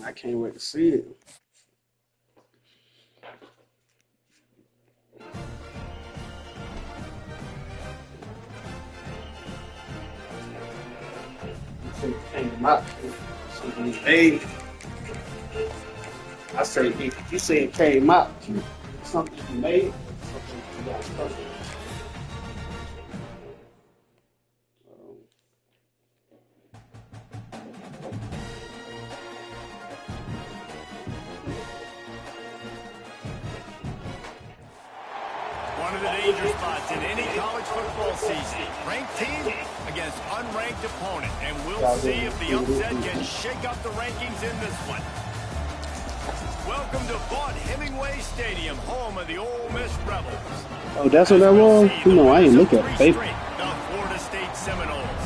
I can't wait to see it. Came out. Hey, I say, if you say it came out, something you made, something you got perfect. One of the danger spots in any college football season. Ranked team against unranked opponent. And we'll see if the upset can shake up the rankings in this one. Welcome to Vaught-Hemingway Stadium, home of the Ole Miss Rebels. Oh, that's what that was? You know, I ain't look at it, baby. The Florida State Seminoles.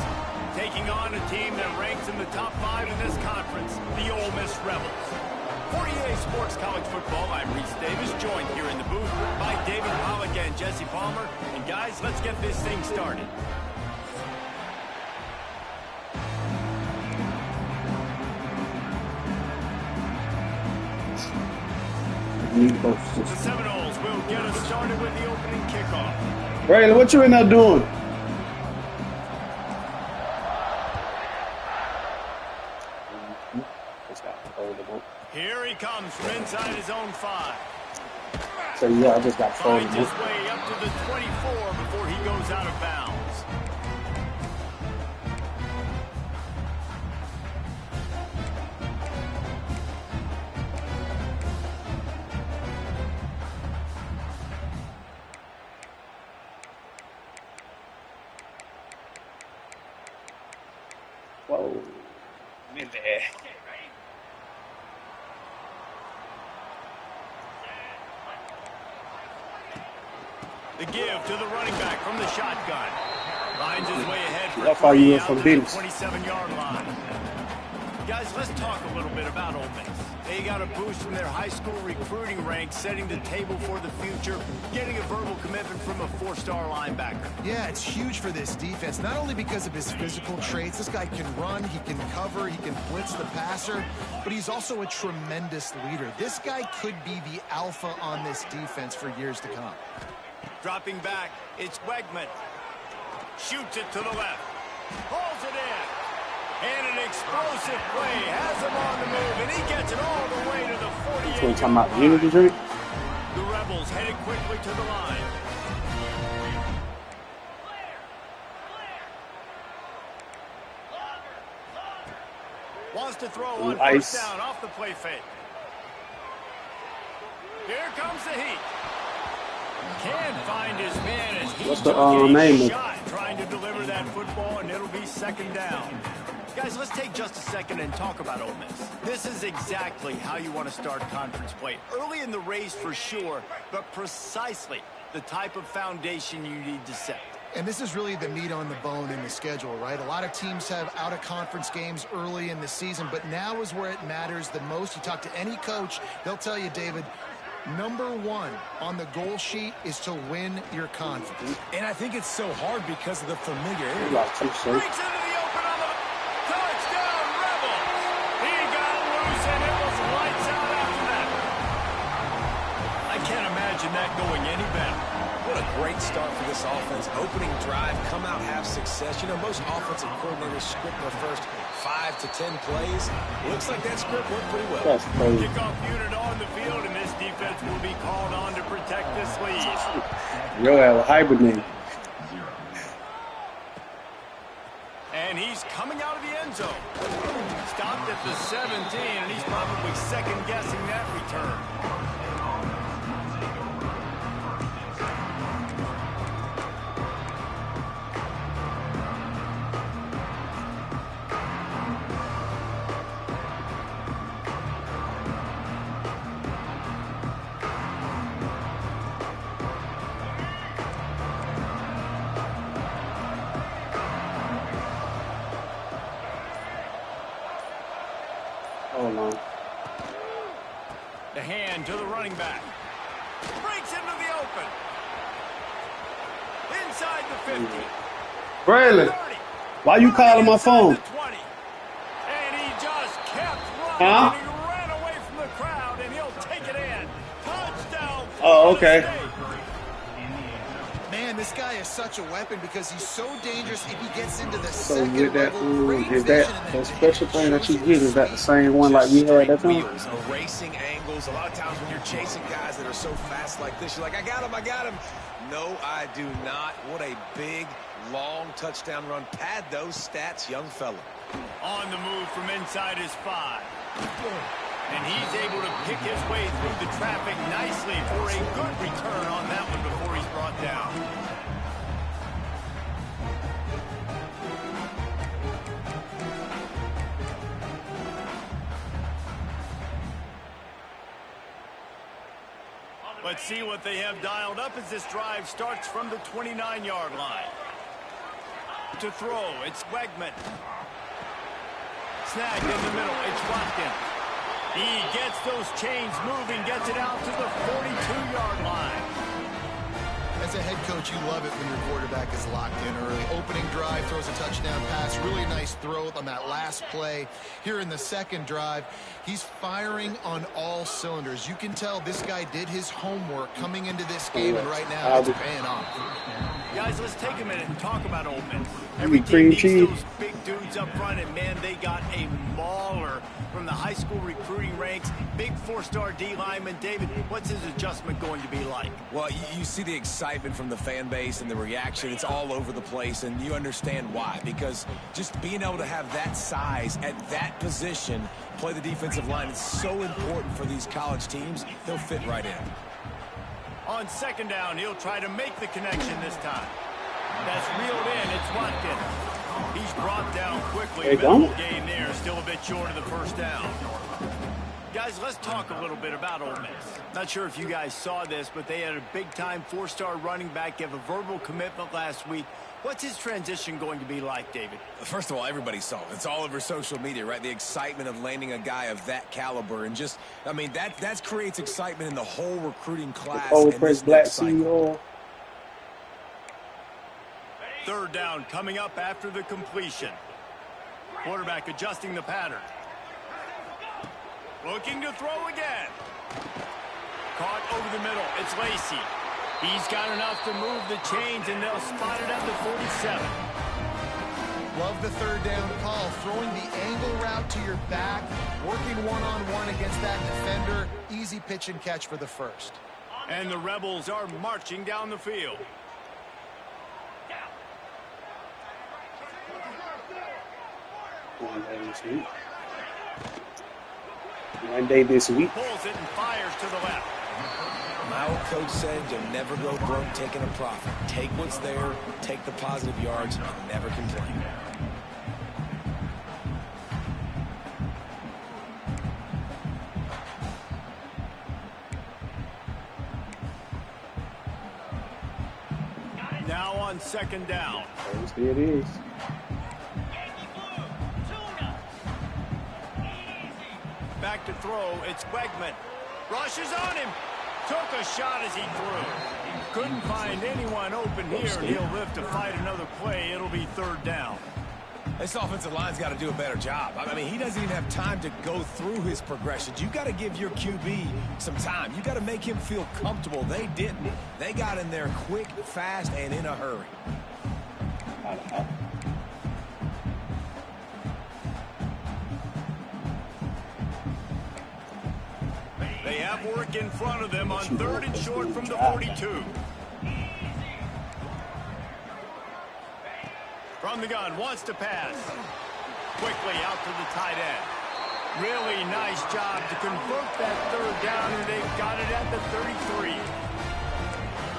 Taking on a team that ranks in the top 5 in this conference, the Ole Miss Rebels. For EA Sports College Football, I'm Reese Davis, joined here in the booth by David Pollock and Jesse Palmer. And guys, let's get this thing started. The Seminoles will get us started with the opening kickoff. Braylon, what you in there doing? Here he comes from inside his own 5. So yeah, I just got finds his way up to the 24 before he goes out of bounds. Whoa. I'm in there. The give to the running back from the shotgun. Finds his way ahead for That's how you went out from to the Venus. 27-yard line. Guys, let's talk a little bit about Ole Miss. They got a boost from their high school recruiting ranks, setting the table for the future, getting a verbal commitment from a 4-star linebacker. Yeah, it's huge for this defense, not only because of his physical traits. This guy can run, he can cover, he can blitz the passer, but he's also a tremendous leader. This guy could be the alpha on this defense for years to come. Dropping back, it's Wegman. Shoots it to the left. Pulls it in. And an explosive play has him on the move, and he gets it all the way to the 48-yard line. Talking about unity drink? The Rebels headed quickly to the line. Wants to throw on first down off the play fake. Here comes the heat. Can find his man as he What's the name shot trying to deliver that football, and it'll be second down. Guys, let's take just a second and talk about Ole Miss. This is exactly how you want to start conference play. Early in the race for sure, but precisely the type of foundation you need to set. And this is really the meat on the bone in the schedule, right? A lot of teams have out-of-conference games early in the season, but now is where it matters the most. You talk to any coach, they'll tell you, David, number 1 on the goal sheet is to win your conference. And I think it's so hard because of the familiarity. Breaks into the open on the touchdown, Rebels. He got loose, and it was lights out after that. I can't imagine that going any better. What a great start for this offense. Opening drive, come out, have success. You know, most offensive coordinators script their first 5 to 10 plays. Looks like that script worked pretty well. That's crazy. Kickoff unit on the field, and this defense will be called on to protect this lead. You'll have a hybrid name. And he's coming out of the end zone. Stopped at the 17, and he's probably second-guessing that return. Hold on. The hand to the running back. Breaks into the open. Inside the 50. Braylon, 30. why you calling my phone? The 20. And he just kept running. Huh? And he Oh, okay. Man, this guy is such a weapon because he's so dangerous if he gets into the So second with that, level. Great is vision that special thing that you get, is that the same one like Just we had straight that time? wheels, erasing angles. A lot of times when you're chasing guys that are so fast like this, you're like, I got him, I got him. No, I do not. What a big, long touchdown run. Pad those stats, young fella. On the move from inside his 5. And he's able to pick his way through the traffic nicely for a good return on that one before he's brought down. Let's see what they have dialed up as this drive starts from the 29-yard line. To throw, it's Wegman. Snagged in the middle, it's Watkins. He gets those chains moving, gets it out to the 42-yard line. As a head coach, you love it when your quarterback is locked in early. Opening drive, throws a touchdown pass. Really nice throw on that last play. Here in the second drive, he's firing on all cylinders. You can tell this guy did his homework coming into this game, and right now it's paying off. Guys, let's take a minute and talk about Ole Miss. Every team needs those big dudes up front, and man, they got a mauler from the high school recruiting ranks. Big 4-star D lineman. David, what's his adjustment going to be like? Well, you see the excitement from the fan base and the reaction. It's all over the place, and you understand why. Because just being able to have that size at that position, play the defensive line, is so important for these college teams. They'll fit right in. On second down, he'll try to make the connection this time. That's reeled in. It's Watkins. He's brought down quickly. Middle game there, still a bit short of the first down. Guys, let's talk a little bit about Ole Miss. Not sure if you guys saw this, but they had a big-time 4-star running back give a verbal commitment last week. What's his transition going to be like, David? First of all, everybody saw it. It's all over social media, right? The excitement of landing a guy of that caliber. And just, I mean, that creates excitement in the whole recruiting class. Black CEO. Third down coming up after the completion. Quarterback adjusting the pattern. Looking to throw again. Caught over the middle. It's Lacey. He's got enough to move the chains, and they'll spot it at the 47. Love the third down call. Throwing the angle route to your back, working one-on-one against that defender. Easy pitch and catch for the first. And the Rebels are marching down the field. One day this week. Pulls it and fires to the left. My old coach said you'll never go broke taking a profit. Take what's there, take the positive yards, and never complain. Now on second down. There it is. Back to throw, it's Wegman. Rushes on him. Took a shot as he threw. Couldn't find anyone open here, and he'll live to fight another play. It'll be third down. This offensive line's got to do a better job. I mean, he doesn't even have time to go through his progressions. You got to give your QB some time. You got to make him feel comfortable. They didn't. They got in there quick, fast, and in a hurry. They have work in front of them on third and short from the 42. From the gun, wants to pass. Quickly out to the tight end. Really nice job to convert that third down, and they've got it at the 33.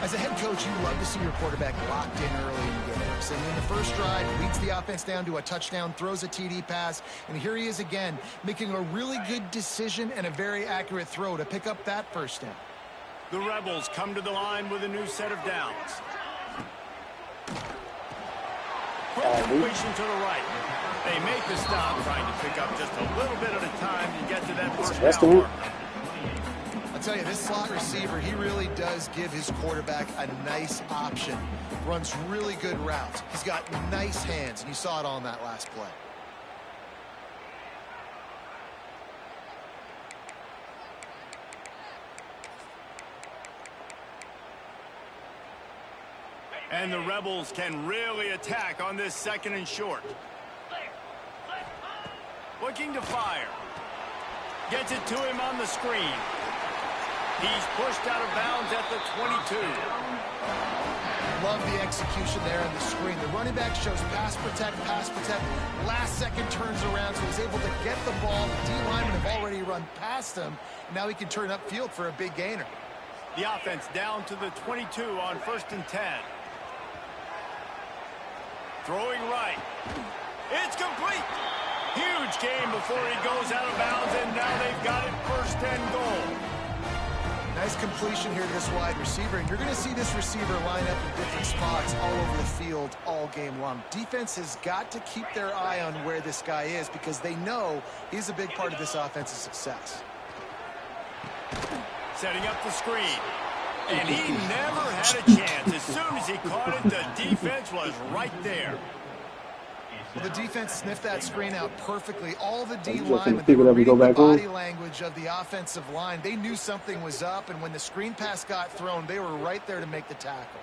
As a head coach, you love to see your quarterback locked in early in games. And in the first drive, leads the offense down to a touchdown, throws a TD pass, and here he is again, making a really good decision and a very accurate throw to pick up that first down. The Rebels come to the line with a new set of downs. Quick completion to the right. They make the stop, trying to pick up just a little bit at a time to get to that first down mark. I'll tell you, this slot receiver, he really does give his quarterback a nice option. Runs really good routes. He's got nice hands, and you saw it all in that last play. And the Rebels can really attack on this 2nd and short. Looking to fire. Gets it to him on the screen. He's pushed out of bounds at the 22. Love the execution there on the screen. The running back shows pass protect. Last second turns around, so he's able to get the ball. The D linemen have already run past him. Now he can turn upfield for a big gainer. The offense down to the 22 on 1st and 10. Throwing right. It's complete. Huge gain before he goes out of bounds, and now they've got it 1st and goal. Nice completion here to this wide receiver, and you're going to see this receiver line up in different spots all over the field all game long. Defense has got to keep their eye on where this guy is because they know he's a big part of this offense's success. Setting up the screen. And he never had a chance. As soon as he caught it, the defense was right there. Well, the defense sniffed that screen out perfectly. All the D linemen, they were reading the body language of the offensive line. They knew something was up, and when the screen pass got thrown, they were right there to make the tackle.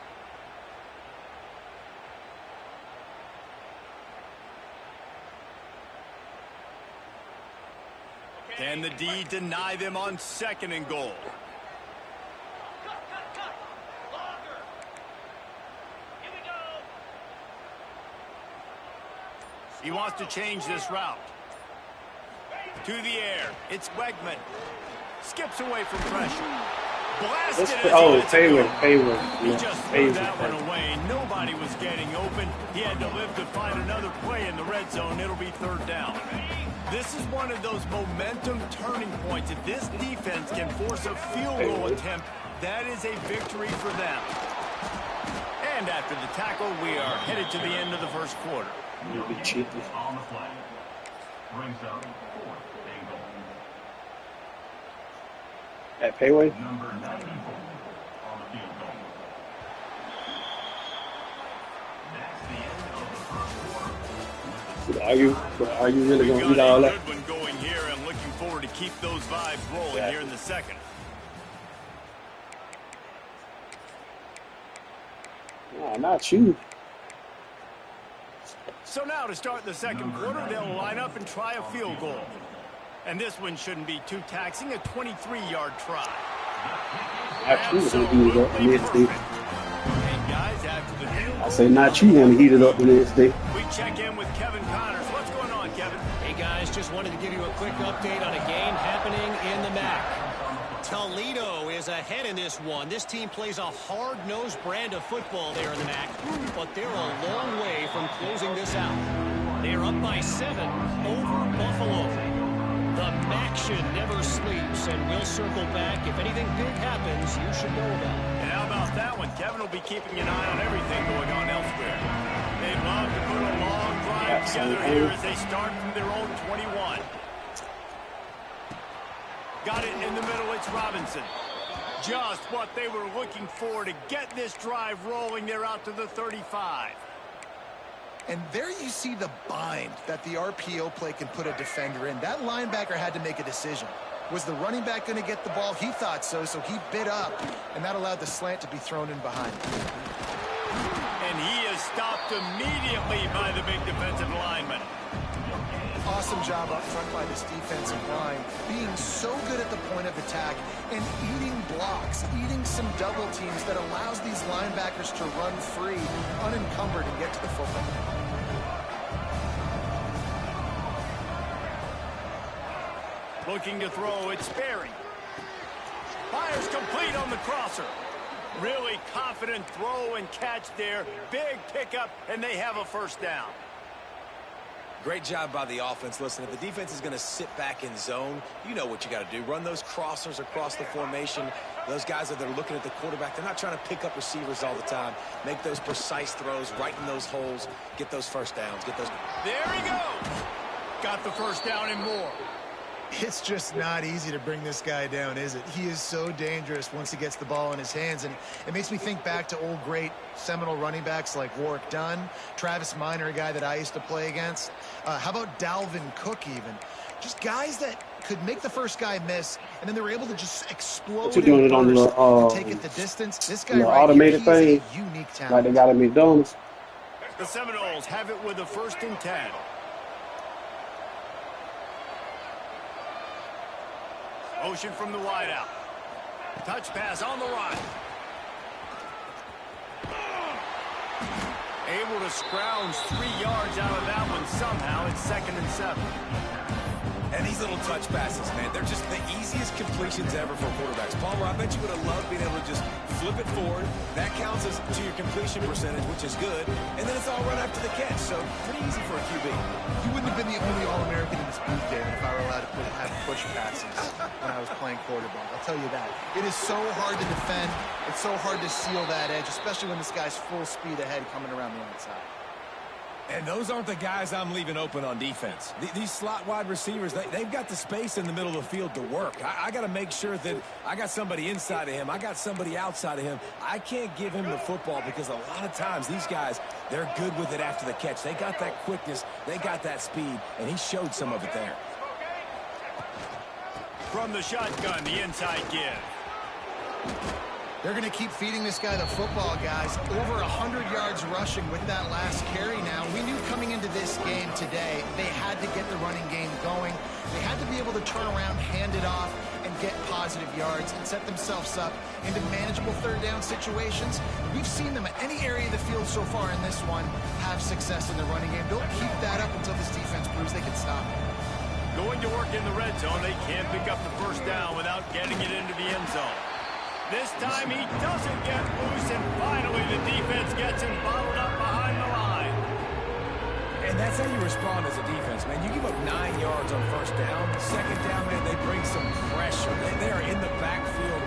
Can the D deny them on 2nd and goal? He wants to change this route. To the air. It's Wegman. Skips away from pressure. Blasted it. Hayward. He just threw that one away. Nobody was getting open. He had to live to find another play in the red zone. It'll be 3rd down. This is one of those momentum turning points. If this defense can force a field goal attempt, that is a victory for them. And after the tackle, we are headed to the end of the 1st quarter. You'll be cheating. On the flag. Brings up 4th and goal. At Payway? Number 94 on the field goal. That's the end of the 1st quarter. Are you really going to eat all that? Good one going here, and looking forward to keep those vibes rolling here in the 2nd. Nah, not you. So now to start the 2nd quarter, they'll line up and try a field goal. And this one shouldn't be too taxing, a 23-yard try. Absolutely. And guys, after the field goal, I say not you want to heat it up the next day. we check in with Kevin Connors. What's going on, Kevin? Hey guys, just wanted to give you a quick update on a game happening in the MAC. Toledo is ahead in this one. This team plays a hard-nosed brand of football there in the MAC, but they're a long way from closing this out. They are up by 7 over Buffalo. The MACtion never sleeps, and we'll circle back. If anything big happens, you should know about it. And how about that one? Kevin will be keeping an eye on everything going on elsewhere. They'd love to put a long drive together here as they start from their own 21. Got it in the middle. It's Robinson. Just what they were looking for to get this drive rolling. They're out to the 35. And there you see the bind that the RPO play can put a defender in. That linebacker had to make a decision. Was the running back going to get the ball? He thought so, so he bit up, and that allowed the slant to be thrown in behind him. And he is stopped immediately by the big defensive lineman. Awesome job up front by this defensive line, being so good at the point of attack and eating blocks, eating some double teams that allows these linebackers to run free, unencumbered, and get to the football. Looking to throw, it's Sperry. Fires complete on the crosser. Really confident throw and catch there. Big pickup, and they have a 1st down. Great job by the offense. Listen, if the defense is going to sit back in zone, you know what you got to do. Run those crossers across the formation. Those guys that are looking at the quarterback, they're not trying to pick up receivers all the time. Make those precise throws right in those holes. Get those 1st downs. Get those. There he goes. Got the 1st down and more. It's just not easy to bring this guy down, is it? He is so dangerous once he gets the ball in his hands, and it makes me think back to old great Seminole running backs like Warwick Dunn, Travis Minor, a guy that I used to play against. How about Dalvin Cook even? Just guys that could make the first guy miss, and then they were able to just explode. But you're doing it on the take it the distance. This guy the right automated here, he's thing, a unique talent. like they got at McDonald's. The Seminoles have it with a 1st and 10. Motion from the wideout. Touch pass on the run. Able to scrounge 3 yards out of that one somehow. It's 2nd and 7. And these little touch passes, man, they're just the easiest completions ever for quarterbacks. Palmer, I bet you would have loved being able to just flip it forward. That counts as to your completion percentage, which is good. And then it's all run after the catch, so pretty easy for a QB. You wouldn't have been the only All-American in this booth, David, if I were allowed to have push passes when I was playing quarterback. I'll tell you that. It is so hard to defend. It's so hard to seal that edge, especially when this guy's full speed ahead coming around the outside. And those aren't the guys I'm leaving open on defense. These slot wide receivers, they've got the space in the middle of the field to work. I got to make sure that I got somebody inside of him. I got somebody outside of him. I can't give him the football because a lot of times these guys, they're good with it after the catch. They got that quickness. They got that speed, and he showed some of it there. From the shotgun, the inside give. They're going to keep feeding this guy the football, guys. Over 100 yards rushing with that last carry now. We knew coming into this game today, they had to get the running game going. They had to be able to turn around, hand it off, and get positive yards and set themselves up into manageable 3rd down situations. We've seen them at any area of the field so far in this one have success in the running game. They'll keep that up until this defense proves they can stop it. Going to work in the red zone, they can't pick up the 1st down without getting it into the end zone. This time he doesn't get loose, and finally the defense gets him bottled up behind the line. And that's how you respond as a defense, man. You give up 9 yards on 1st down. 2nd down, man, they bring some pressure. They are in the backfield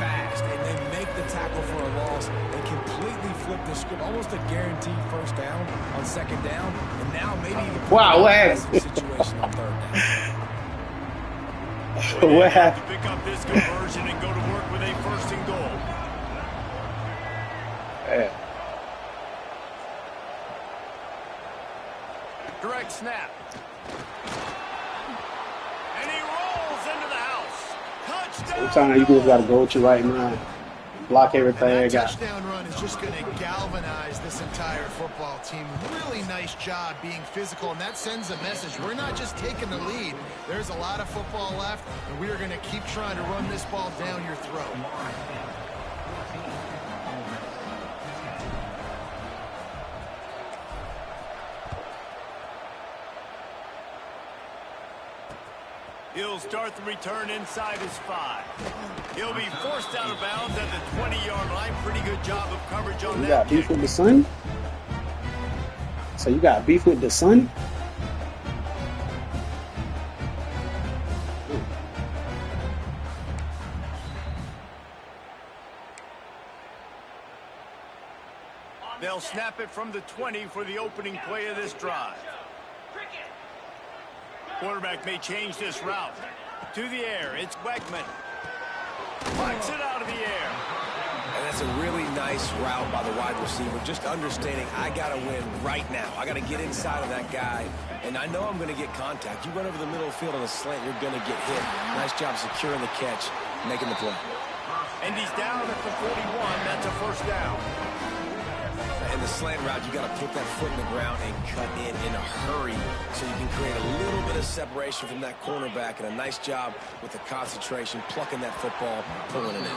fast, and they make the tackle for a loss. They completely flip the script, almost a guaranteed 1st down on 2nd down. And now maybe even a situation on 3rd down. What happened? To pick up this conversion and go to work with a 1st and goal. Yeah. Direct snap. And he rolls into the house. Touchdown. Sometimes you just got to go with your right mind. Block everything. And that touchdown run is just going to galvanize this entire football team. Really nice job being physical, and that sends a message. We're not just taking the lead. There's a lot of football left, and we are going to keep trying to run this ball down your throat. He'll start the return inside his 5. He'll be forced out of bounds at the 20-yard line. Pretty good job of coverage on that. You got beef with the sun? So you got beef with the sun? They'll snap it from the 20 for the opening play of this drive. Quarterback may change this route. To the air, it's Wegman. Flex it out of the air. And that's a really nice route by the wide receiver. Just understanding I got to win right now. I got to get inside of that guy. And I know I'm going to get contact. You run over the middle of the field on a slant, you're going to get hit. Nice job securing the catch, making the play. And he's down at the 41. That's a 1st down. In the slant route, you got to put that foot in the ground and cut in a hurry so you can create a little bit of separation from that cornerback, and a nice job with the concentration, plucking that football, pulling it in.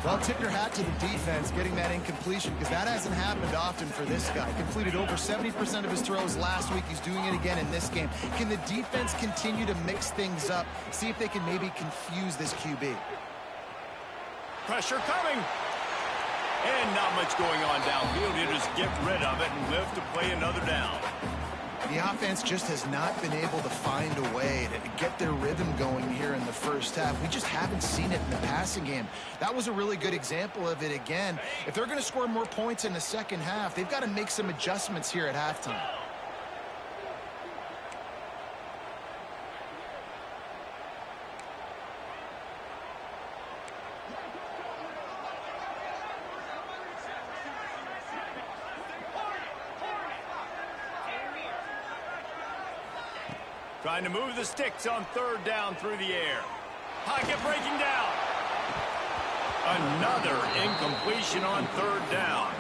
Well, tip your hat to the defense getting that incompletion, because that hasn't happened often for this guy. Completed over 70% of his throws last week. He's doing it again in this game. Can the defense continue to mix things up, see if they can maybe confuse this QB? Pressure coming. And not much going on downfield. You just get rid of it and live to play another down. The offense just has not been able to find a way to get their rhythm going here in the 1st half. We just haven't seen it in the passing game. That was a really good example of it again. If they're going to score more points in the 2nd half, they've got to make some adjustments here at halftime. Trying to move the sticks on third down through the air. Pocket breaking down. Another incompletion on third down.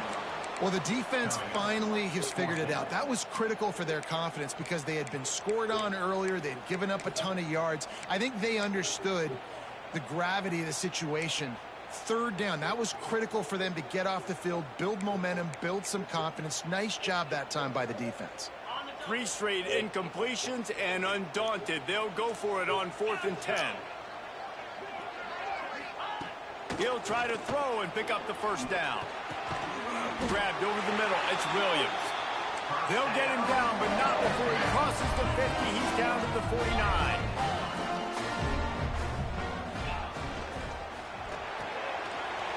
Well, the defense finally has figured it out. That was critical for their confidence because they had been scored on earlier. They had given up a ton of yards. I think they understood the gravity of the situation. Third down, that was critical for them to get off the field, build momentum, build some confidence. Nice job that time by the defense. 3 straight incompletions, and undaunted, they'll go for it on 4th and 10. He'll try to throw and pick up the first down. Grabbed over the middle. It's Williams. They'll get him down, but not before he crosses the 50. He's down to the 49.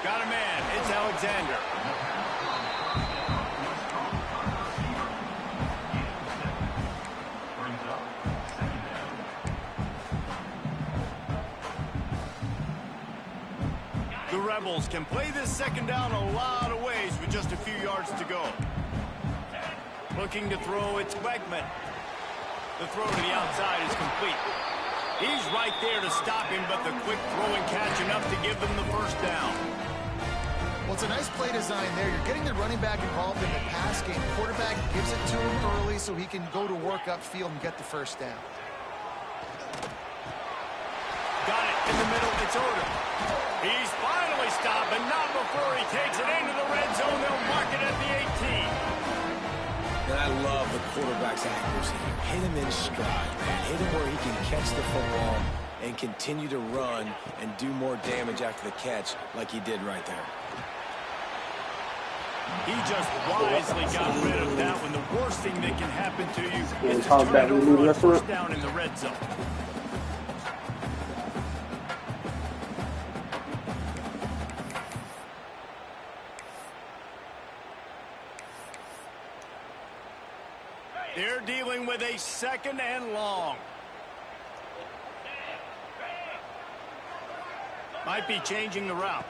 Got a man. It's Alexander. The Rebels can play this second down a lot of ways with just a few yards to go. Looking to throw, it's Wegman. The throw to the outside is complete. He's right there to stop him, but the quick throw and catch enough to give them the first down. Well, it's a nice play design there. You're getting the running back involved in the pass game. Quarterback gives it to him early so he can go to work upfield and get the first down. Got it in the middle. It's Odom. He's finally stopped, but not before he takes it into the red zone. They'll mark it at the 18. And I love the quarterback's accuracy. Hit him in stride, man. Hit him where he can catch the football and continue to run and do more damage after the catch like he did right there. He just wisely got rid of that one. The worst thing that can happen to you is to turn it over on first down in the red zone. They're dealing with a second and long. Might be changing the route.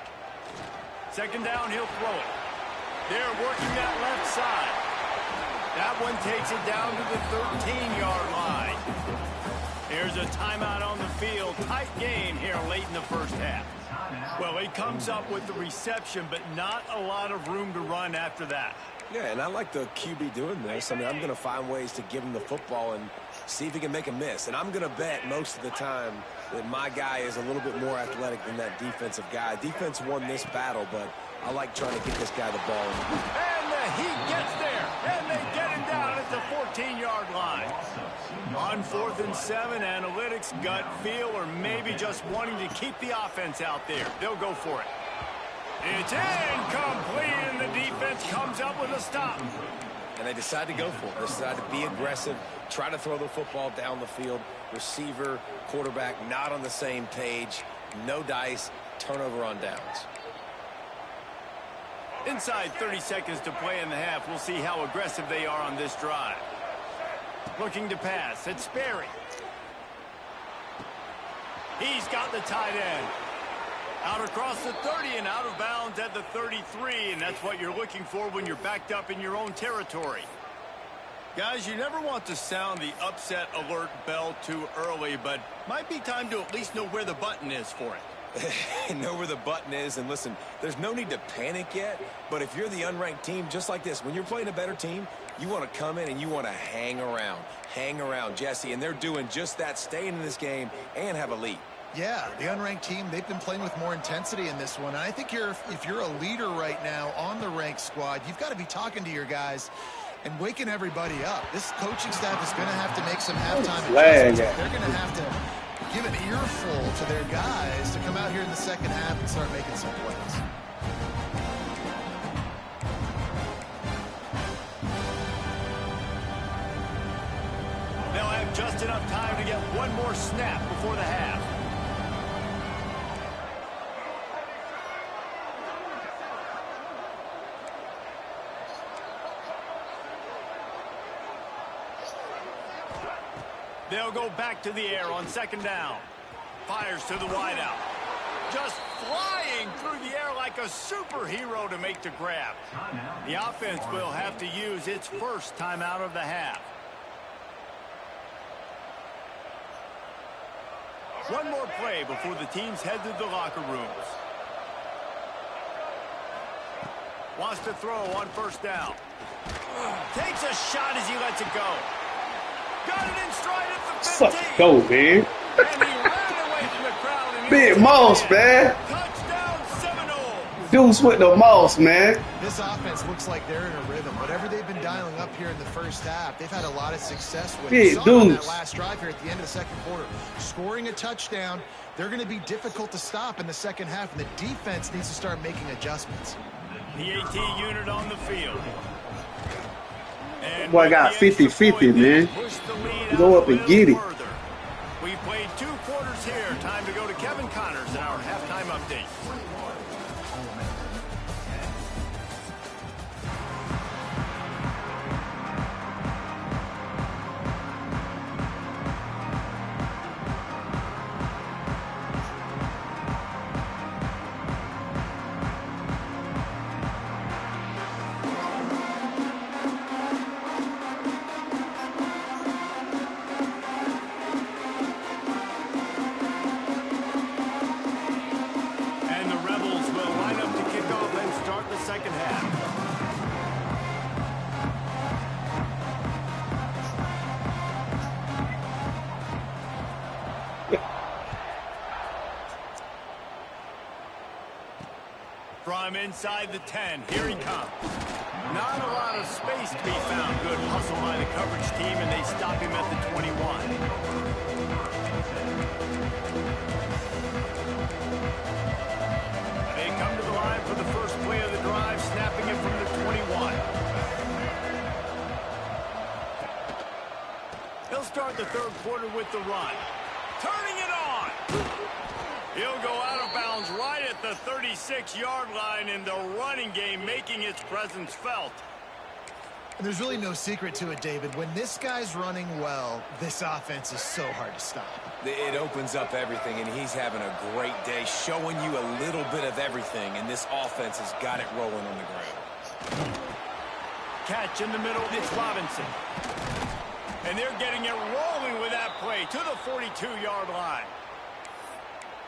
Second down, he'll throw it. They're working that left side. That one takes it down to the 13-yard line. There's a timeout on the field. Tight game here late in the first half. Well, he comes up with the reception, but not a lot of room to run after that. Yeah, and I like the QB doing this. I mean, I'm going to find ways to give him the football and see if he can make a miss. And I'm going to bet most of the time that my guy is a little bit more athletic than that defensive guy. Defense won this battle, but I like trying to get this guy the ball. And he gets there, and they get him down at the 14-yard line. On 4th and 7, analytics, gut feel, or maybe just wanting to keep the offense out there. They'll go for it. It's incomplete, and the defense comes up with a stop. And they decide to go for it. They decide to be aggressive, try to throw the football down the field. Receiver, quarterback, not on the same page. No dice, turnover on downs. Inside 30 seconds to play in the half. We'll see how aggressive they are on this drive. Looking to pass. It's Sperry. He's got the tight end. Out across the 30 and out of bounds at the 33, and that's what you're looking for when you're backed up in your own territory. Guys, you never want to sound the upset alert bell too early, but might be time to at least know where the button is for it. Know where the button is, and listen, there's no need to panic yet, but if you're the unranked team, just like this, when you're playing a better team, you want to come in and you want to hang around, Jesse, and they're doing just that, staying in this game and have a lead. Yeah, the unranked team, they've been playing with more intensity in this one. And I think if you're a leader right now on the ranked squad, you've got to be talking to your guys and waking everybody up. This coaching staff is going to have to make some halftime adjustments. They're going to have to give an earful to their guys to come out here in the second half and start making some plays. They'll have just enough time to get one more snap before the half. They'll go back to the air on second down. Fires to the wideout. Just flying through the air like a superhero to make the grab. The offense will have to use its first timeout of the half. One more play before the teams head to the locker rooms. Wants to throw on first down. Takes a shot as he lets it go. Got it in stride at the 15. Let's go, man. And he ran away from the crowd. And Big Moss, man. Touchdown Seminoles. Deuce with the Moss, man. This offense looks like they're in a rhythm. Whatever they've been dialing up here in the first half, they've had a lot of success with. Big We saw on that Deuce. last drive here at the end of the second quarter, scoring a touchdown. They're going to be difficult to stop in the second half, and the defense needs to start making adjustments. The AT unit on the field. And Boy, I got 50-50, man. Go up and get it. We played 2 quarters here. Time to go to Kevin Connors in our halftime update. And the Rebels will line up to kick off and start the second half. From inside the 10, here he comes. Not a lot of space to be found. Good hustle by the coverage team, and they stop him at the 21. They come to the line for the first play of the drive, snapping it from the 21. He'll start the third quarter with the run. Turning it on. He'll go out of bounds right at the 36-yard line in the running game, making its presence felt. And there's really no secret to it, David. When this guy's running well, this offense is so hard to stop. It opens up everything, and he's having a great day, showing you a little bit of everything, and this offense has got it rolling on the ground. Catch in the middle, it's Robinson. And they're getting it rolling with that play to the 42-yard line.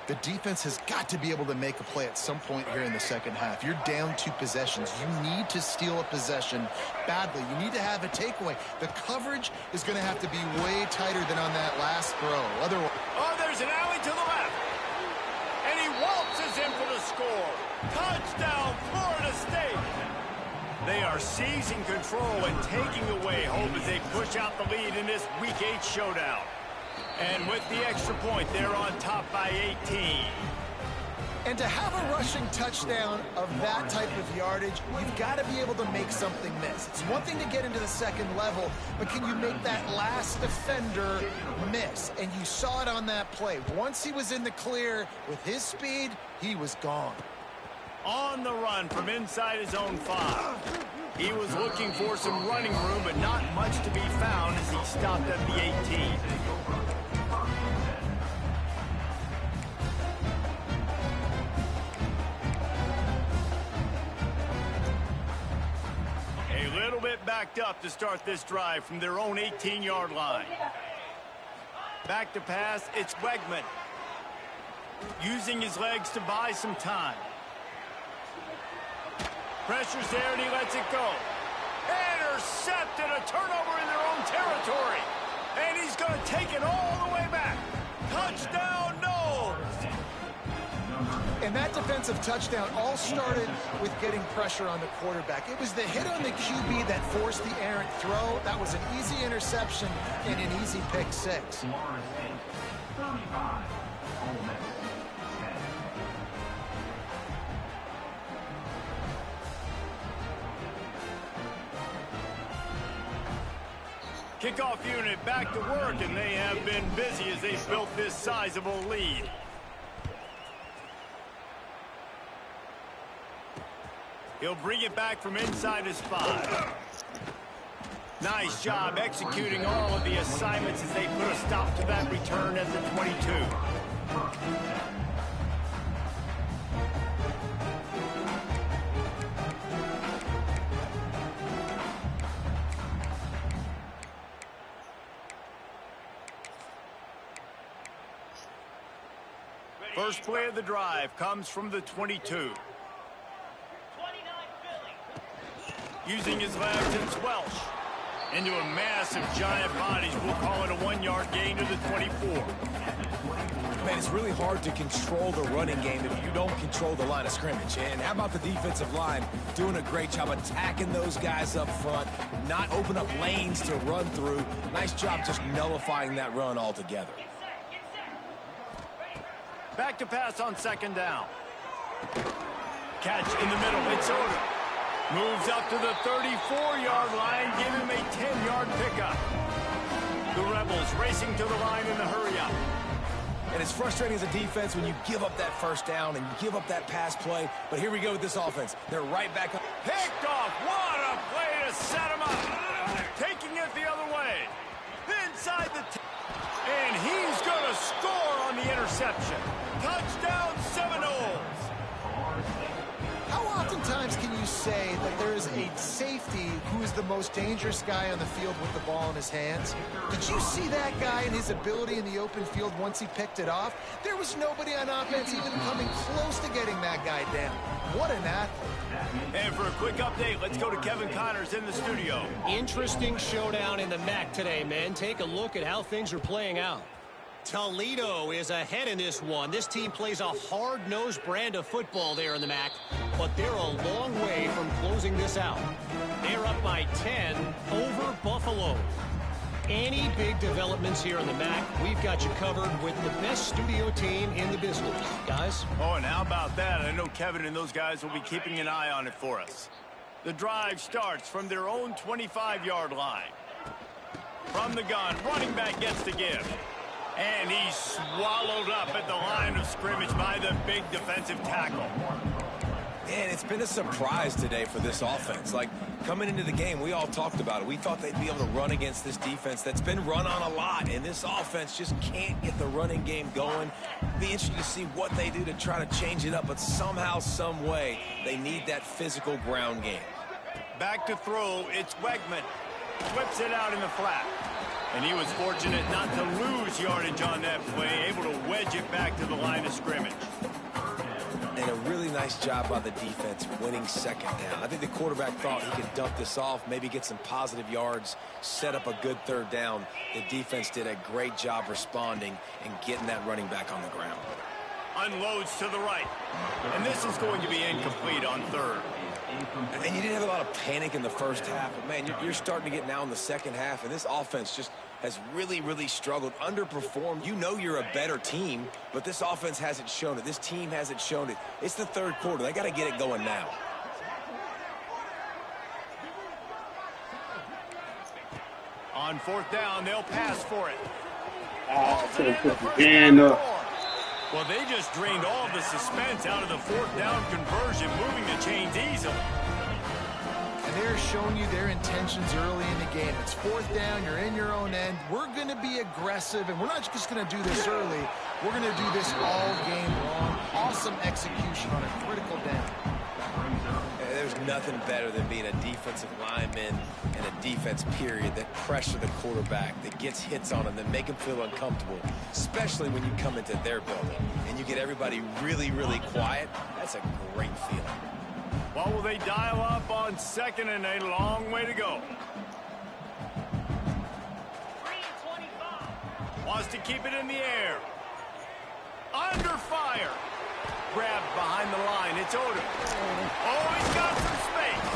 The defense has got to be able to make a play at some point here in the second half. You're down 2 possessions. You need to steal a possession badly. You need to have a takeaway. The coverage is going to have to be way tighter than on that last throw. Otherwise, Oh, there's an alley to the left. And he waltzes in for the score. Touchdown, Florida State. They are seizing control and taking away hope as they push out the lead in this Week 8 showdown. And with the extra point, they're on top by 18. and to have a rushing touchdown of that type of yardage, you've got to be able to make something miss. It's one thing to get into the second level, but can you make that last defender miss? And you saw it on that play. Once he was in the clear with his speed, he was gone. On the run from inside his own 5. He was looking for some running room, but not much to be found as he stopped at the 18. A little bit backed up to start this drive from their own 18-yard line. Back to pass, it's Wegman. Using his legs to buy some time. Pressure's there and he lets it go. Intercepted, a turnover in their own territory. And he's going to take it all the way back. Touchdown, Noles. And that defensive touchdown all started with getting pressure on the quarterback. It was the hit on the QB that forced the errant throw. That was an easy interception and an easy pick six. Kickoff unit back to work, and they have been busy as they built this sizable lead. He'll bring it back from inside his 5. Nice job executing all of the assignments as they put a stop to that return at the 22. First play of the drive comes from the 22. Using his legs, it's Welsh. Into a massive giant bodies. We'll call it a 1-yard gain to the 24. Man, it's really hard to control the running game if you don't control the line of scrimmage. And how about the defensive line doing a great job attacking those guys up front, not open up lanes to run through. Nice job just nullifying that run altogether. Back to pass on second down. Catch in the middle. It's Odom. Moves up to the 34-yard line. Give him a 10-yard pickup. The Rebels racing to the line in the hurry-up. And it's frustrating as a defense when you give up that first down and you give up that pass play. But here we go with this offense. They're right back up. Picked off. What a play to set him up. Taking it the other way. Inside the... And he's going to score on the interception. Touchdown Seminoles. How oftentimes can you say that there is a safety who is the most dangerous guy on the field with the ball in his hands? Did you see that guy and his ability in the open field once he picked it off? There was nobody on offense even coming close to getting that guy down. What an athlete. And for a quick update, let's go to Kevin Connors in the studio. Interesting showdown in the MAC today, men. Take a look at how things are playing out. Toledo is ahead in this one. This team plays a hard-nosed brand of football there in the MAC, but they're a long way from closing this out. They're up by 10 over Buffalo. Any big developments here in the MAC, we've got you covered with the best studio team in the business. Guys? Oh, and how about that? I know Kevin and those guys will be keeping an eye on it for us. The drive starts from their own 25-yard line. From the gun, running back gets to give. And he's swallowed up at the line of scrimmage by the big defensive tackle. Man, it's been a surprise today for this offense. Like, coming into the game, we all talked about it. We thought they'd be able to run against this defense that's been run on a lot, and this offense just can't get the running game going. Be interesting to see what they do to try to change it up, but somehow, some way, they need that physical ground game. Back to throw, it's Wegman. Whips it out in the flat. And he was fortunate not to lose yardage on that play, able to wedge it back to the line of scrimmage. And a really nice job by the defense winning second down. I think the quarterback thought he could dump this off, maybe get some positive yards, set up a good third down. The defense did a great job responding and getting that running back on the ground. Unloads to the right. And this is going to be incomplete on third. And you didn't have a lot of panic in the first half, but man, you're starting to get now in the second half, and this offense just has really, really struggled, underperformed. You know you're a better team, but this offense hasn't shown it. This team hasn't shown it. It's the third quarter. They got to get it going now. On fourth down, they'll pass for it. And Well, they just drained all the suspense out of the fourth down conversion, moving the chains easily. And they're showing you their intentions early in the game. It's fourth down, you're in your own end. We're going to be aggressive, and we're not just going to do this early. We're going to do this all game long. Awesome execution on a critical down. There's nothing better than being a defensive lineman and a defense period that pressure the quarterback, that gets hits on him, that make him feel uncomfortable, especially when you come into their building and you get everybody really, really quiet. That's a great feeling. Well, will they dial up on second and a long way to go? Wants to keep it in the air. Under fire. Grabbed behind the line. It's Odom. Oh, he's got some space.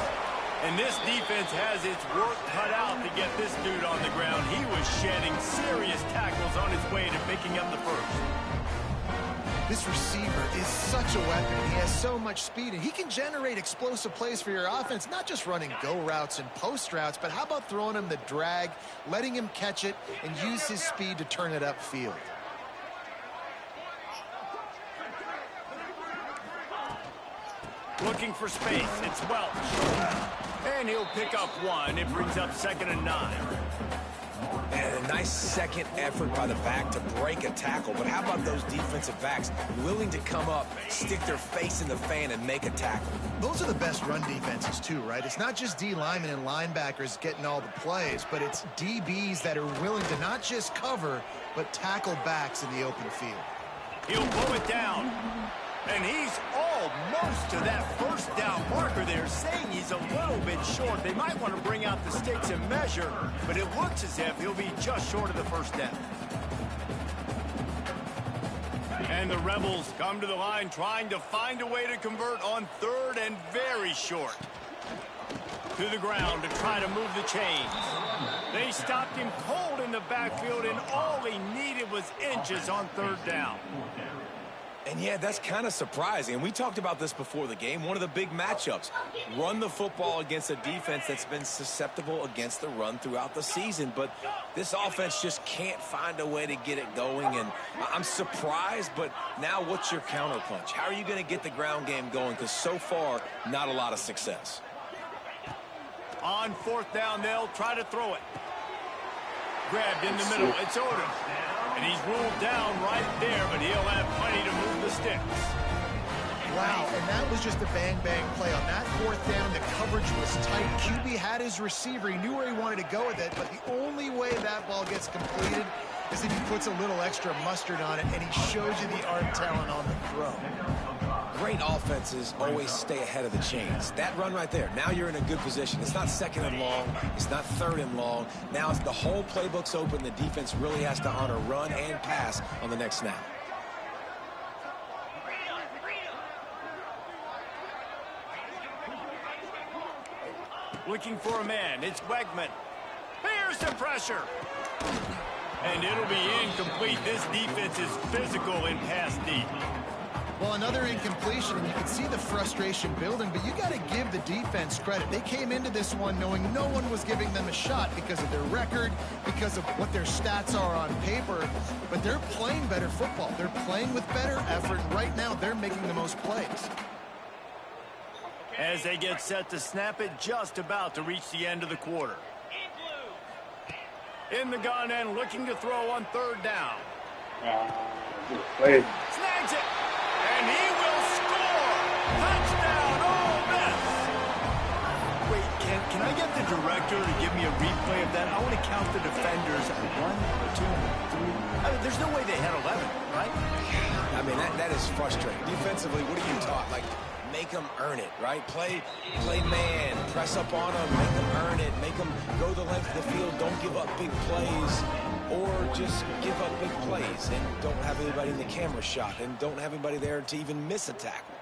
And this defense has its work cut out to get this dude on the ground. He was shedding serious tackles on his way to picking up the first. This receiver is such a weapon. He has so much speed, and he can generate explosive plays for your offense, not just running go routes and post routes, but how about throwing him the drag, letting him catch it, and use his speed to turn it upfield. Looking for space. It's Welch. And he'll pick up one. It brings up 2nd and 9. And a nice second effort by the back to break a tackle. But how about those defensive backs willing to come up, stick their face in the fan, and make a tackle? Those are the best run defenses, too, right? It's not just D linemen and linebackers getting all the plays, but it's DBs that are willing to not just cover, but tackle backs in the open field. He'll blow it down. And he's almost to that first down marker there, saying he's a little bit short. They might want to bring out the sticks and measure, but it looks as if he'll be just short of the first down. And the Rebels come to the line trying to find a way to convert on third and very short. To the ground to try to move the chains. They stopped him cold in the backfield, and all he needed was inches on third down. And yeah, that's kind of surprising. And we talked about this before the game. One of the big matchups. Run the football against a defense that's been susceptible against the run throughout the season. But this offense just can't find a way to get it going. And I'm surprised, but now what's your counterpunch? How are you going to get the ground game going? Because so far, not a lot of success. On fourth down, they'll try to throw it. Grabbed in the middle. It's Odom. And he's ruled down right there, but he'll have plenty to move the sticks. Wow, and that was just a bang-bang play. On that fourth down, the coverage was tight. QB had his receiver. He knew where he wanted to go with it, but the only way that ball gets completed is if he puts a little extra mustard on it, and he shows you the arm talent on the throw. Great offenses always stay ahead of the chains. That run right there, now you're in a good position. It's not second and long. It's not third and long. Now it's the whole playbook's open. The defense really has to honor run and pass on the next snap. Looking for a man. It's Wegman. Here's the pressure. And it'll be incomplete. This defense is physical in pass deep. Well, another incompletion, and you can see the frustration building, but you got to give the defense credit. They came into this one knowing no one was giving them a shot because of their record, because of what their stats are on paper, but they're playing better football. They're playing with better effort, and right now they're making the most plays. As they get set to snap it, just about to reach the end of the quarter. In the gun and looking to throw on third down. Snags it. And he will score! Touchdown, Ole Miss! Wait, can I get the director to give me a replay of that? I want to count the defenders. 1, 2, 3. I mean, there's no way they had 11, right? I mean, that is frustrating. Defensively, what are you taught? Like, make them earn it, right? Play man, press up on them, make them earn it, make them go the length of the field, don't give up big plays. Or just give up big plays and don't have anybody in the camera shot and don't have anybody there to even miss a tackle.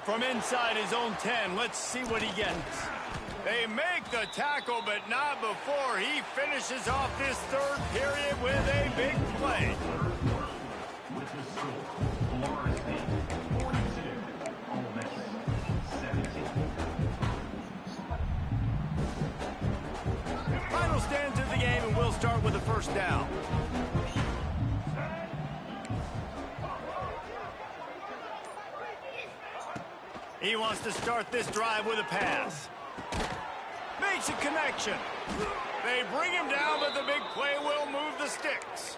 From inside his own 10, let's see what he gets. They make the tackle, but not before he finishes off this third period with a big play. Final stands of the game, and we'll start with the first down. He wants to start this drive with a pass. Makes a connection. They bring him down, but the big play will move the sticks.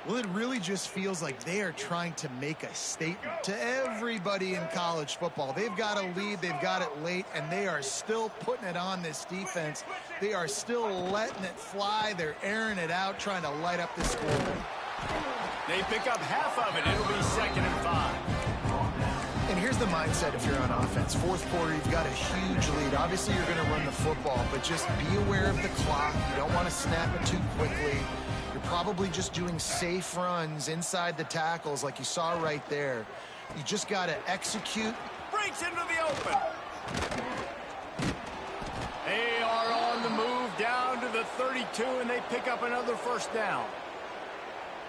Well, it really just feels like they are trying to make a statement to everybody in college football. They've got a lead, they've got it late, and they are still putting it on this defense. They are still letting it fly. They're airing it out, trying to light up the scoreboard. They pick up half of it. It'll be 2nd and 5. And here's the mindset if you're on offense. Fourth quarter, you've got a huge lead. Obviously, you're going to run the football, but just be aware of the clock. You don't want to snap it too quickly. You're probably just doing safe runs inside the tackles like you saw right there. You just got to execute. Breaks into the open. They are on the move down to the 32, and they pick up another first down.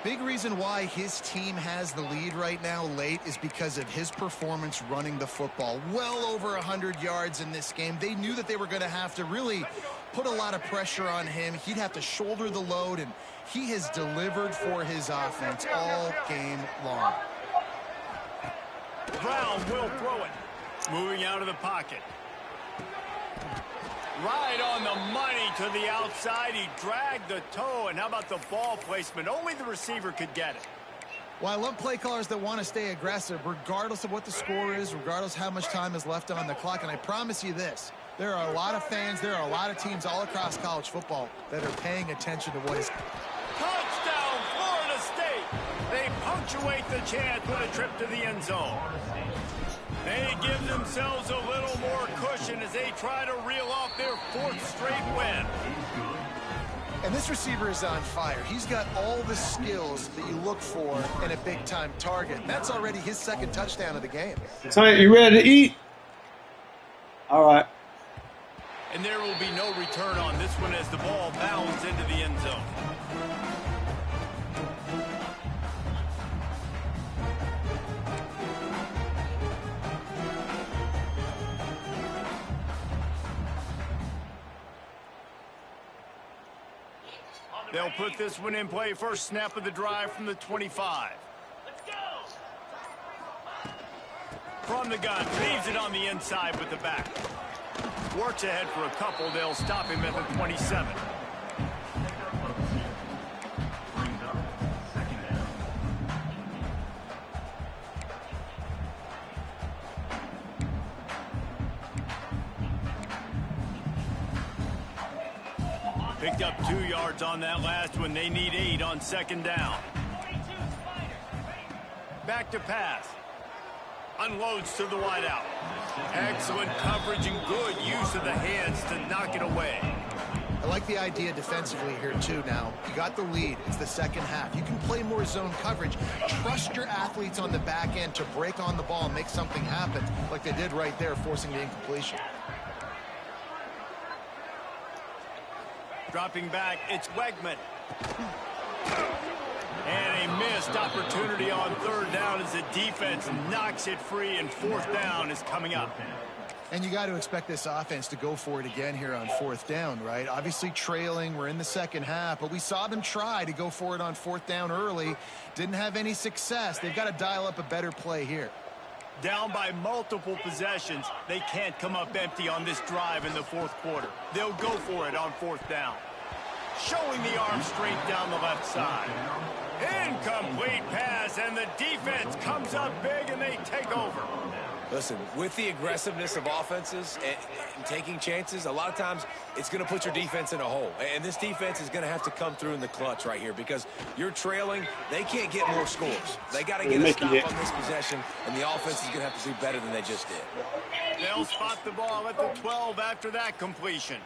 Big reason why his team has the lead right now late is because of his performance running the football. Well over 100 yards in this game. They knew that they were going to have to really put a lot of pressure on him. He'd have to shoulder the load, and he has delivered for his offense all game long. Brown will throw it. Moving out of the pocket. Right on the money to the outside. He dragged the toe, and how about the ball placement? Only the receiver could get it. Well, I love play callers that want to stay aggressive, regardless of what the score is, regardless how much time is left on the clock. And I promise you this, there are a lot of fans, there are a lot of teams all across college football that are paying attention to what is. Touchdown, they punctuate the chance with a trip to the end zone. They give themselves a little more cushion as they try to reel off their 4th straight win. And this receiver is on fire. He's got all the skills that you look for in a big-time target. That's already his 2nd touchdown of the game. Tank, you ready to eat? All right. And there will be no return on this one as the ball bounds into the end zone. They'll put this one in play. First snap of the drive from the 25. Let's go. From the gun, leaves it on the inside with the back. Works ahead for a couple. They'll stop him at the 27. Picked up 2 yards on that last one. They need 8 on 2nd down. Back to pass. Unloads to the wideout. Excellent coverage and good use of the hands to knock it away. I like the idea defensively here, too, now. You got the lead. It's the 2nd half. You can play more zone coverage. Trust your athletes on the back end to break on the ball and make something happen, like they did right there, forcing the incompletion. Dropping back, it's Wegman. And a missed opportunity on 3rd down as the defense knocks it free, and 4th down is coming up. And you got to expect this offense to go for it again here on 4th down, right? Obviously trailing, we're in the 2nd half, but we saw them try to go for it on 4th down early. Didn't have any success. They've got to dial up a better play here. Down by multiple possessions, they can't come up empty on this drive in the 4th quarter. They'll go for it on 4th down. Showing the arm strength down the left side. Incomplete pass, and the defense comes up big, and they take over. Listen, with the aggressiveness of offenses and taking chances, a lot of times it's going to put your defense in a hole. And this defense is going to have to come through in the clutch right here because you're trailing. They can't get more scores. They got to get a stop on this possession, and the offense is going to have to do better than they just did. They'll spot the ball at the 12 after that completion.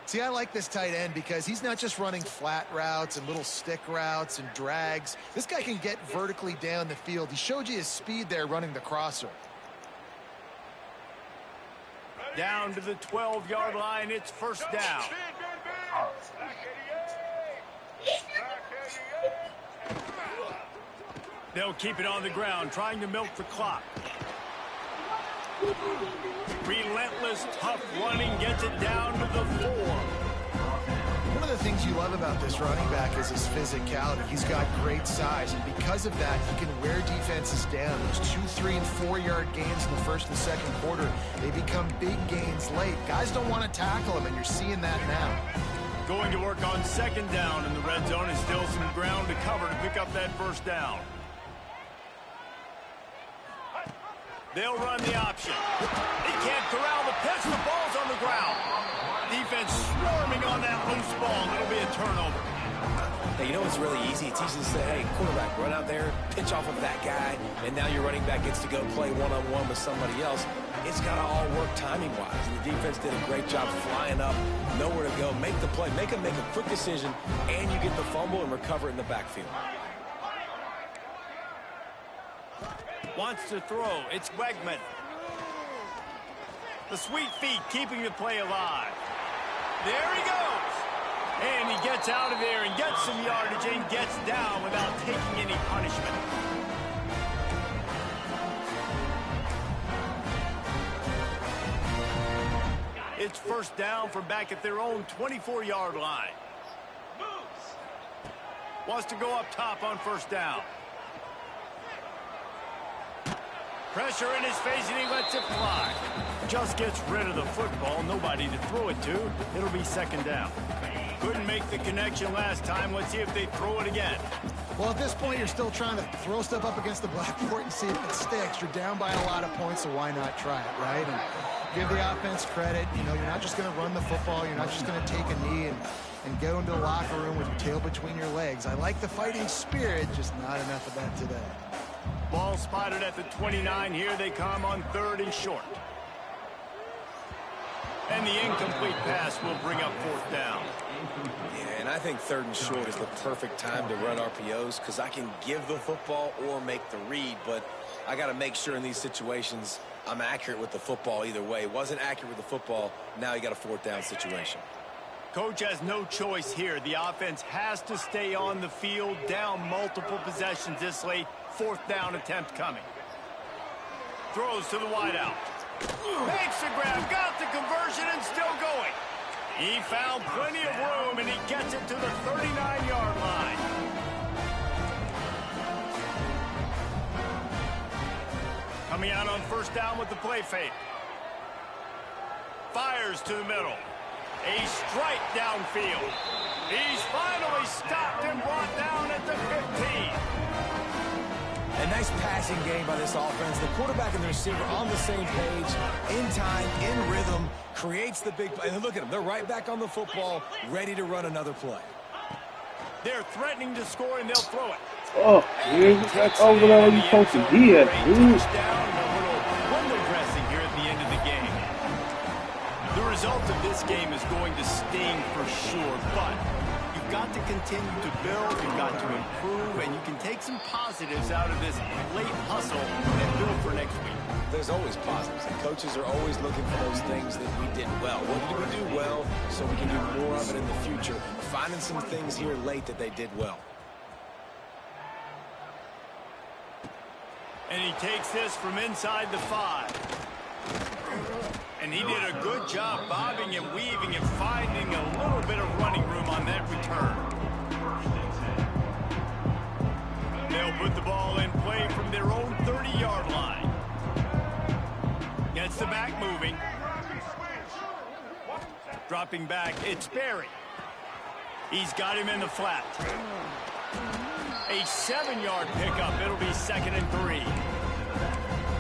See, I like this tight end because he's not just running flat routes and little stick routes and drags. This guy can get vertically down the field. He showed you his speed there running the crosser. Down to the 12-yard line, it's 1st down. They'll keep it on the ground, trying to milk the clock. Relentless, tough running gets it down to the 4. One of the things you love about this running back is his physicality. He's got great size, and because of that, he can wear defenses down. Those 2, 3, and 4-yard gains in the 1st and 2nd quarter, they become big gains late. Guys don't want to tackle him, and you're seeing that now. Going to work on 2nd down in the red zone, and still some ground to cover to pick up that 1st down. They'll run the option. He can't corral the pitch. The ball's on the ground. Defense swarming on that loose ball. It'll be a turnover. Hey, you know what's really easy? It's easy to say, hey, quarterback, run out there, pitch off of that guy, and now your running back gets to go play one-on-one with somebody else. It's got to all work timing-wise. And the defense did a great job flying up, nowhere to go, make the play, make a quick decision, and you get the fumble and recover it in the backfield. Wants to throw. It's Wegman. The sweet feet keeping the play alive. There he goes. And he gets out of there and gets some yardage and gets down without taking any punishment. It's 1st down from back at their own 24-yard line. Wants to go up top on 1st down. Pressure in his face, and he lets it fly. Just gets rid of the football. Nobody to throw it to. It'll be 2nd down. Couldn't make the connection last time. Let's see if they throw it again. Well, at this point, you're still trying to throw stuff up against the blackboard and see if it sticks. You're down by a lot of points, so why not try it, right? And give the offense credit. You know, you're not just going to run the football. You're not just going to take a knee and go into the locker room with your tail between your legs. I like the fighting spirit, just not enough of that today. Ball spotted at the 29. Here they come on 3rd and short. And the incomplete pass will bring up 4th down. Yeah, and I think 3rd and short is the perfect time to run RPOs because I can give the football or make the read, but I got to make sure in these situations I'm accurate with the football either way. Wasn't accurate with the football, now you got a 4th down situation. Coach has no choice here. The offense has to stay on the field, down multiple possessions this late. 4th down attempt coming. Throws to the wideout. Makes the grab, got the conversion, and still going. He found plenty of room, and he gets it to the 39-yard line. Coming out on 1st down with the play fake. Fires to the middle. A strike downfield. He's finally stopped and brought down at the 15. A nice passing game by this offense. The quarterback and the receiver on the same page, in time, in rhythm, creates the big play. And look at them. They're right back on the football, ready to run another play. They're threatening to score, and they'll throw it. Oh, man, that's over there you supposed to be at, dude. Touchdown, a little window dressing here at the end of the game. The result of this game is going to sting for sure, but you've got to continue to build, you've got to improve, and you can take some positives out of this late hustle and build for next week. There's always positives, and coaches are always looking for those things that we did well. What did we do well so we can do more of it in the future? Finding some things here late that they did well. And he takes this from inside the 5. And he did a good job bobbing and weaving and finding a little bit of running room on that return. They'll put the ball in play from their own 30-yard line. Gets the back moving. Dropping back, it's Berry. He's got him in the flat. A 7-yard pickup. It'll be 2nd and 3.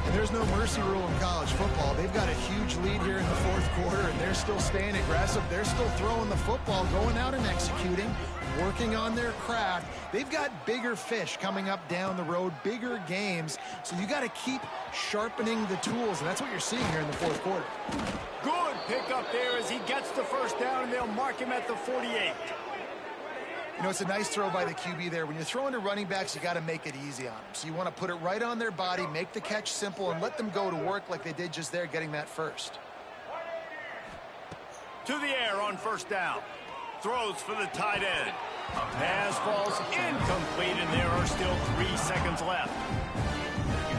And there's no mercy rule in college football. They've got a huge lead here in the 4th quarter, and they're still staying aggressive. They're still throwing the football, going out and executing, working on their craft. They've got bigger fish coming up down the road, bigger games. So you got to keep sharpening the tools, and that's what you're seeing here in the 4th quarter. Good pickup there as he gets the 1st down, and they'll mark him at the 48. You know, it's a nice throw by the QB there. When you're throwing to running backs, you got to make it easy on them. So you want to put it right on their body, make the catch simple, and let them go to work like they did just there, getting that first. To the air on 1st down. Throws for the tight end. Pass falls incomplete, and there are still 3 seconds left.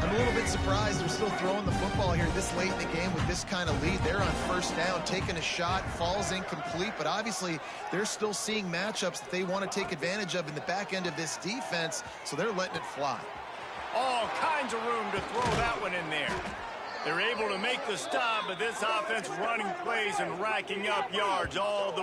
I'm a little bit surprised they're still throwing the football here this late in the game with this kind of lead. They're on 1st down, taking a shot, falls incomplete, but obviously they're still seeing matchups that they want to take advantage of in the back end of this defense, so they're letting it fly. All kinds of room to throw that one in there. They're able to make the stop, but this offense running plays and racking up yards all the way.